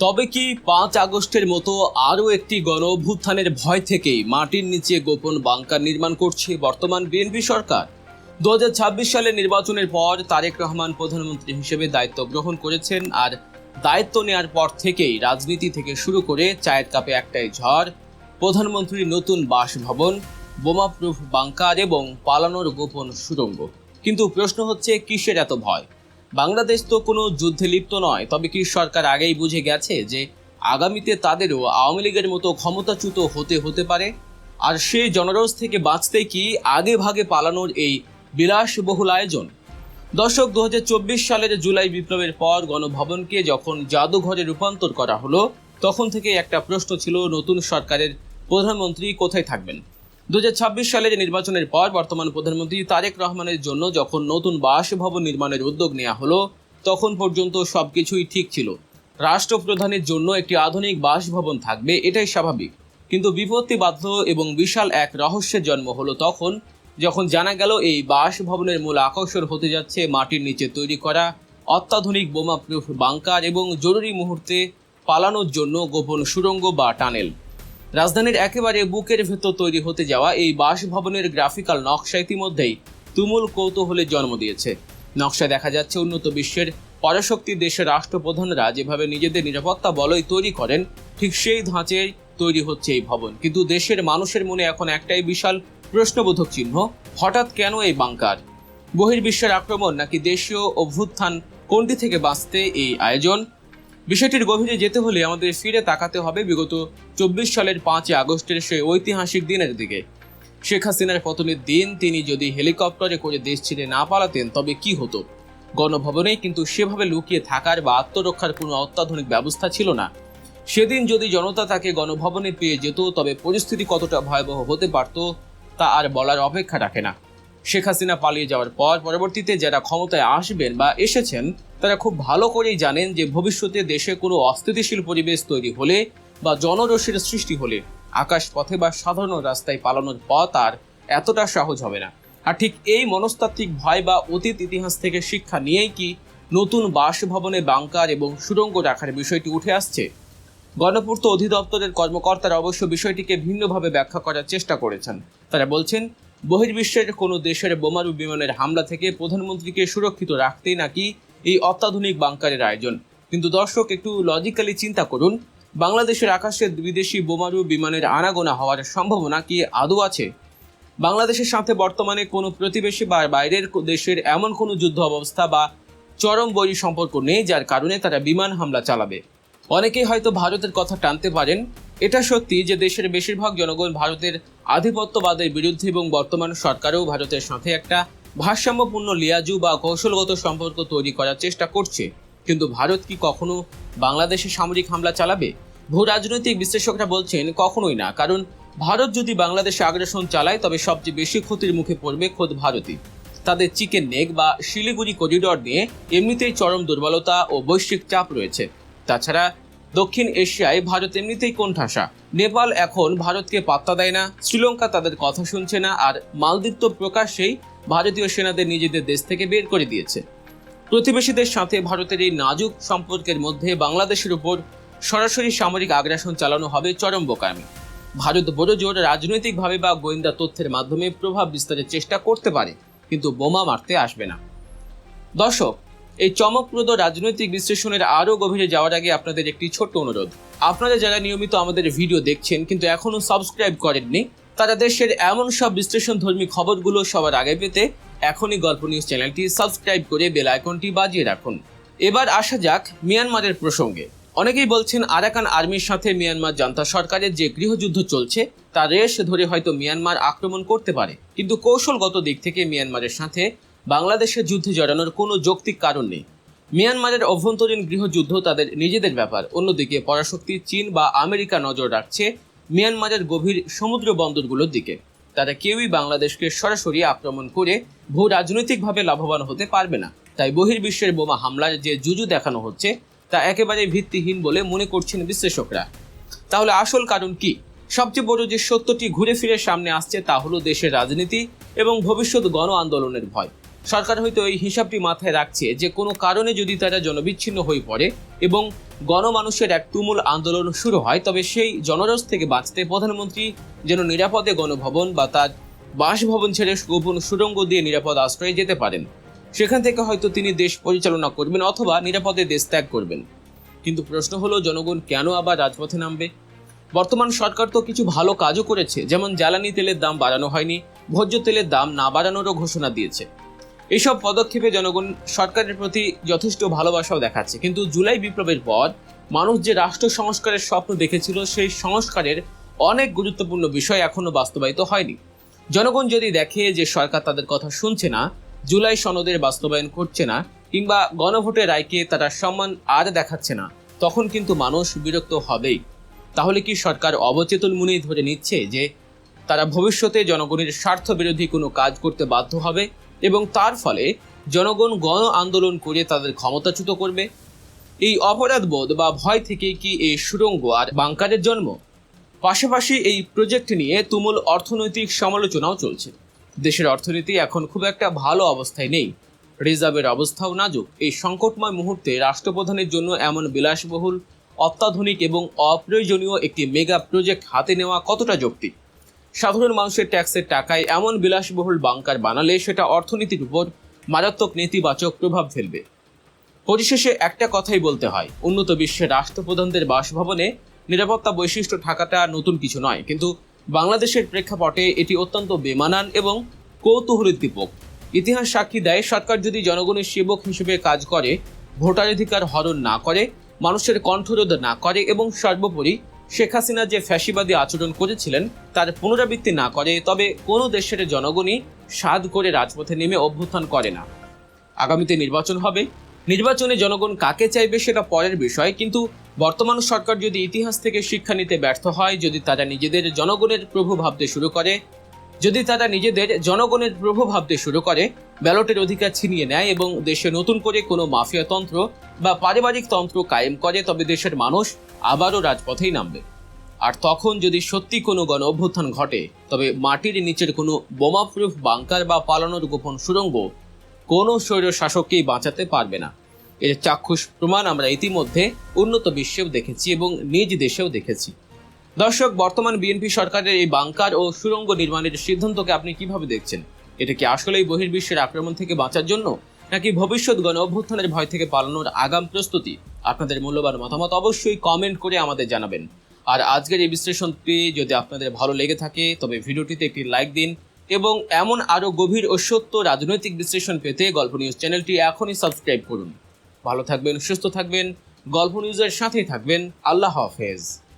তবে কি ৫ আগস্টের মতো আরও একটি গণ অভ্যুত্থানের ভয় থেকেই মাটির নিচে গোপন বাংকার নির্মাণ করছে বর্তমান বিএনপি সরকার? ২০২৬ সালের নির্বাচনের পর তারেক রহমান প্রধানমন্ত্রী হিসেবে দায়িত্ব গ্রহণ করেছেন, আর দায়িত্ব নেওয়ার পর থেকেই রাজনীতি থেকে শুরু করে চায়ের কাপে একটাই ঝড়: প্রধানমন্ত্রীর নতুন বাসভবন, বোমাপ্রুফ বাংকার এবং পালানোর গোপন সুড়ঙ্গ। কিন্তু প্রশ্ন হচ্ছে, কিসের এত ভয়? বাংলাদেশ তো কোনো যুদ্ধে লিপ্ত নয়, তবে কি সরকার আগেই বুঝে গেছে যে আগামীতে তাদেরও আওয়ামী লীগের মতো ক্ষমতাচ্যুত হতে পারে? আর সেই জনরোষ থেকে বাঁচতে কি আগে ভাগে পালানোর এই বিলাসবহুল আয়োজন? দর্শক, ২০২৪ সালের জুলাই বিপ্লবের পর গণভবনকে যখন জাদুঘরে রূপান্তর করা হলো, তখন থেকে একটা প্রশ্ন ছিল, নতুন সরকারের প্রধানমন্ত্রী কোথায় থাকবেন? ২০২৬ সালের নির্বাচনের পর বর্তমান প্রধানমন্ত্রী তারেক রহমানের জন্য যখন নতুন বাসভবন নির্মাণের উদ্যোগ নেওয়া হলো, তখন পর্যন্ত সবকিছুই ঠিক ছিল। রাষ্ট্রপ্রধানের জন্য একটি আধুনিক বাসভবন থাকবে, এটাই স্বাভাবিক। কিন্তু বিপত্তি বাধ্য এবং বিশাল এক রহস্যের জন্ম হলো তখন, যখন জানা গেল এই বাসভবনের মূল আকর্ষণ হতে যাচ্ছে মাটির নিচে তৈরি করা অত্যাধুনিক বোমাপ্রুফ বাংকার এবং জরুরি মুহূর্তে পালানোর জন্য গোপন সুড়ঙ্গ বা টানেল। রাজধানীর একেবারে বুকের ভেতর তৈরি হতে যাওয়া এই বাসভবনের গ্রাফিক্যাল নকশা ইতিমধ্যেই তুমুল কৌতূহলের জন্ম দিয়েছে। নকশায় দেখা যাচ্ছে উন্নত বিশ্বের পরাশক্তি দেশের রাষ্ট্রপ্রধানরা যেভাবে নিজেদের নিরাপত্তা বলয় তৈরি করেন, ঠিক সেই ধাঁচেই তৈরি হচ্ছে এই ভবন। কিন্তু দেশের মানুষের মনে এখন একটাই বিশাল প্রশ্নবোধক চিহ্ন: হঠাৎ কেন এই বাংকার? বহির্বিশ্বের আক্রমণ নাকি দেশীয় অভ্যুত্থান? কোনটি থেকে বাঁচতে এই আয়োজন? বিষয়টির গভীরে যেতে হলে আমাদের ফিরে তাকাতে হবে বিগত ২৪ সালের ৫ আগস্টের সেই ঐতিহাসিক দিনের দিকে। শেখ হাসিনার পতনের দিন তিনি যদি হেলিকপ্টারে করে দেশ ছেড়ে না পালাতেন, তবে কি হতো? গণভবনেই কিন্তু সেভাবে লুকিয়ে থাকার বা আত্মরক্ষার কোনো অত্যাধুনিক ব্যবস্থা ছিল না। সেদিন যদি জনতা তাকে গণভবনে পেয়ে যেত, তবে পরিস্থিতি কতটা ভয়াবহ হতে পারত তা আর বলার অপেক্ষা রাখে না। শেখ হাসিনা পালিয়ে যাওয়ার পর পরবর্তীতে যারা ক্ষমতায় আসবেন বা এসেছেন, তারা খুব ভালো করেই জানেন যে ভবিষ্যতে দেশে কোনো অস্থিতিশীল পরিবেশ তৈরি হলে বা জনরোষের সৃষ্টি হলে আকাশ পথে বা সাধারণ রাস্তায় পালানোর পথ আর এতটা সহজ হবে না। আর ঠিক এই মনস্তাত্ত্বিক ভয় বা অতীত ইতিহাস থেকে শিক্ষা নিয়েই কি নতুন বাসভবনে বাংকার এবং সুড়ঙ্গ রাখার বিষয়টি উঠে আসছে? গণপূর্ত অধিদপ্তরের কর্মকর্তারা অবশ্য বিষয়টিকে ভিন্নভাবে ব্যাখ্যা করার চেষ্টা করেছেন। তারা বলছেন, বহির্বিশ্বের কোনো দেশের বোমারু বিমানের হামলা থেকে প্রধানমন্ত্রীকে সুরক্ষিত রাখতেই নাকি এই অত্যাধুনিক বাংকারের আয়োজন। কিন্তু দর্শক, একটু লজিক্যালি চিন্তা করুন, বাংলাদেশের আকাশে বিদেশি বোমারু বিমানের আনাগোনা হওয়ার সম্ভাবনা কি আদৌ আছে? বাংলাদেশের সাথে বর্তমানে কোনো প্রতিবেশী বা বাইরের দেশের এমন কোনো যুদ্ধ অবস্থা বা চরম বৈরী সম্পর্ক নেই যার কারণে তারা বিমান হামলা চালাবে। অনেকেই হয়তো ভারতের কথা টানতে পারেন। এটা সত্যি যে দেশের বেশিরভাগ জনগণ ভারতের আধিপত্যবাদের বিরুদ্ধে এবং বর্তমান সরকারও ভারতের সাথে একটা ভারসাম্যপূর্ণ লিয়াজু বা কৌশলগত সম্পর্ক তৈরি করার চেষ্টা করছে। কিন্তু ভারত কি কখনো বাংলাদেশে সামরিক হামলা চালাবে? ভূ রাজনৈতিক বিশ্লেষকরা বলছেন, কখনোই না। কারণ ভারত যদি বাংলাদেশে আগ্রাসন চালায়, তবে সবচেয়ে বেশি ক্ষতির মুখে পড়বে খোদ ভারতই। তাদের চিকেন নেক বা শিলিগুড়ি করিডর নিয়ে এমনিতেই চরম দুর্বলতা ও বৈশ্বিক চাপ রয়েছে। তাছাড়া দক্ষিণ এশিয়ায় ভারত এমনিতেই কোণঠাসা। নেপাল এখন ভারতকে পাত্তা দেয় না, শ্রীলঙ্কা তাদের কথা শুনছে না, আর মালদ্বীপ তো প্রকাশ্যেই ভারতীয় সেনাদের নিজেদের দেশ থেকে বের করে দিয়েছে। প্রতিবেশীদের সাথে ভারতের এই নাজুক সম্পর্কের মধ্যে বাংলাদেশের উপর সরাসরি সামরিক আগ্রাসন চালানো হবে চরম বোকামি। ভারত বড় জোর রাজনৈতিকভাবে বা গোয়েন্দা তথ্যের মাধ্যমে প্রভাব বিস্তারের চেষ্টা করতে পারে, কিন্তু বোমা মারতে আসবে না। দর্শক, এই চমকপ্রদ রাজনৈতিক বিশ্লেষণের আরও গভীরে যাওয়ার আগে আপনাদের একটি ছোট্ট অনুরোধ। আপনারা যারা নিয়মিত আমাদের ভিডিও দেখছেন কিন্তু এখনও সাবস্ক্রাইব করেননি, তারা দেশের এমন সব বিশ্লেষণধর্মী খবরগুলো সবার আগে পেতে এখনই গল্প নিউজ চ্যানেলটি সাবস্ক্রাইব করে বেল আইকনটি বাজিয়ে রাখুন। এবার আসা যাক মিয়ানমারের প্রসঙ্গে। অনেকেই বলছেন, আরাকান আর্মির সাথে মিয়ানমার জান্তা সরকারের যে গৃহযুদ্ধ চলছে তার রেশ ধরে হয়তো মিয়ানমার আক্রমণ করতে পারে। কিন্তু কৌশলগত দিক থেকে মিয়ানমারের সাথে বাংলাদেশের যুদ্ধে জড়ানোর কোনো যৌক্তিক কারণ নেই। মিয়ানমারের অভ্যন্তরীণ গৃহযুদ্ধ তাদের নিজেদের ব্যাপার। অন্যদিকে পরাশক্তি চীন বা আমেরিকা নজর রাখছে মিয়ানমারের গভীর সমুদ্র বন্দরগুলোর দিকে। তারা কেউই বাংলাদেশকে সরাসরি আক্রমণ করে ভূ রাজনৈতিকভাবে লাভবান হতে পারবে না। তাই বহির্বিশ্বের বোমা হামলার যে জুজু দেখানো হচ্ছে তা একেবারে ভিত্তিহীন বলে মনে করছেন বিশ্লেষকরা। তাহলে আসল কারণ কি? সবচেয়ে বড় যে সত্যটি ঘুরে ফিরে সামনে আসছে তা হলো দেশের রাজনীতি এবং ভবিষ্যৎ গণ আন্দোলনের ভয়। সরকার হয়তো এই হিসাবটি মাথায় রাখছে যে কোনো কারণে যদি তারা জনবিচ্ছিন্ন হয়ে পড়ে এবং গণমানুষের এক তুমুল আন্দোলন শুরু হয়, তবে সেই জনরস থেকে বাঁচতে প্রধানমন্ত্রী যেন নিরাপদে গণভবন বা তার বাসভবন ছেড়ে গোপন সুড়ঙ্গ দিয়ে নিরাপদ আশ্রয়ে যেতে পারেন। সেখান থেকে হয়তো তিনি দেশ পরিচালনা করবেন অথবা নিরাপদে দেশ ত্যাগ করবেন। কিন্তু প্রশ্ন হলো, জনগণ কেন আবার রাজপথে নামবে? বর্তমান সরকার তো কিছু ভালো কাজও করেছে, যেমন জ্বালানি তেলের দাম বাড়ানো হয়নি, ভোজ্য তেলের দাম না বাড়ানোরও ঘোষণা দিয়েছে। এইসব পদক্ষেপে জনগণ সরকারের প্রতি যথেষ্ট ভালোবাসাও দেখাচ্ছে। কিন্তু জুলাই বিপ্লবের পর মানুষ যে রাষ্ট্র সংস্কারের স্বপ্ন দেখেছিল, সেই সংস্কারের অনেক গুরুত্বপূর্ণ বিষয় এখনো বাস্তবায়িত হয়নি। জনগণ যদি দেখে যে সরকার তাদের কথা শুনছে না, জুলাই সনদের বাস্তবায়ন করছে না, কিংবা গণভোটের রায়কে তারা সম্মান আর দেখাচ্ছে না, তখন কিন্তু মানুষ বিরক্ত হবেই। তাহলে কি সরকার অবচেতন মনেই ধরে নিচ্ছে যে তারা ভবিষ্যতে জনগণের স্বার্থ বিরোধী কোনো কাজ করতে বাধ্য হবে এবং তার ফলে জনগণ গণ আন্দোলন করে তাদের ক্ষমতাচ্যুত করবে? এই অপরাধবোধ বা ভয় থেকে কি এই সুড়ঙ্গ আর বাংকারের জন্ম? পাশাপাশি এই প্রজেক্ট নিয়ে তুমুল অর্থনৈতিক সমালোচনাও চলছে। দেশের অর্থনীতি এখন খুব একটা ভালো অবস্থায় নেই, রিজার্ভের অবস্থাও নাজুক। এই সংকটময় মুহূর্তে রাষ্ট্রপ্রধানের জন্য এমন বিলাসবহুল, অত্যাধুনিক এবং অপ্রয়োজনীয় একটি মেগা প্রজেক্ট হাতে নেওয়া কতটা যৌক্তিক? সাধারণ মানুষের ট্যাক্সের টাকায় এমন বিলাসবহুল বাংকার বানালে সেটা অর্থনীতির উপর মারাত্মক নেতিবাচক প্রভাব ফেলবে। পরিশেষে একটা কথাই বলতে হয়, উন্নত বিশ্বের রাষ্ট্রপ্রধানদের বাসভবনে নিরাপত্তা বৈশিষ্ট্য থাকাটা নতুন কিছু নয়, কিন্তু বাংলাদেশের প্রেক্ষাপটে এটি অত্যন্ত বেমানান এবং কৌতূহলোদ্দীপক। ইতিহাস সাক্ষী দেয়, সরকার যদি জনগণের সেবক হিসেবে কাজ করে, ভোটাধিকার হরণ না করে, মানুষের কণ্ঠরোধ না করে এবং সর্বোপরি শেখ হাসিনা যে ফ্যাসিবাদী আচরণ করেছিলেন তার পুনরাবৃত্তি না করে, তবে কোনো দেশের জনগণই সাধ করে রাজপথে নেমে অভ্যুত্থান করে না। আগামীতে নির্বাচন হবে, নির্বাচনে জনগণ কাকে চাইবে সেটা পরের বিষয়, কিন্তু বর্তমান সরকার যদি ইতিহাস থেকে শিক্ষা নিতে ব্যর্থ হয়, যদি তারা নিজেদের জনগণের প্রভু ভাবতে শুরু করে, ব্যালটের অধিকার ছিনিয়ে নেয় এবং দেশে নতুন করে কোনো মাফিয়াতন্ত্র বা পারিবারিক তন্ত্র কায়েম করে, তবে দেশের মানুষ আবারও রাজপথেই নামবে। আর তখন যদি সত্যি কোনো গণ অভ্যুত্থান ঘটে, তবে মাটির নিচের কোনো বোমাপ্রুফ বাংকার বা পালানোর গোপন সুড়ঙ্গ কোনো স্বৈর শাসককেই বাঁচাতে পারবে না। এর চাক্ষুষ প্রমাণ আমরা ইতিমধ্যে উন্নত বিশ্বেও দেখেছি এবং নিজ দেশেও দেখেছি। দর্শক, বর্তমান বিএনপি সরকারের এই বাংকার ও সুড়ঙ্গ নির্মাণের সিদ্ধান্তকে আপনি কিভাবে দেখছেন? এটা কি আসলেই বহির্বিশ্বের আক্রমণ থেকে বাঁচার জন্য, নাকি ভবিষ্যৎ গণ অভ্যুত্থানের ভয় থেকে পালানোর আগাম প্রস্তুতি? আপনাদের মূল্যবান মতামত অবশ্যই কমেন্ট করে আমাদের জানাবেন। আর আজকের এই বিশ্লেষণটি যদি আপনাদের ভালো লেগে থাকে, তবে ভিডিওটিতে একটি লাইক দিন এবং এমন আরও গভীর ও সত্য রাজনৈতিক বিশ্লেষণ পেতে গল্প নিউজ চ্যানেলটি এখনই সাবস্ক্রাইব করুন। ভালো থাকবেন, সুস্থ থাকবেন, গল্প নিউজের সাথেই থাকবেন। আল্লাহ হাফেজ।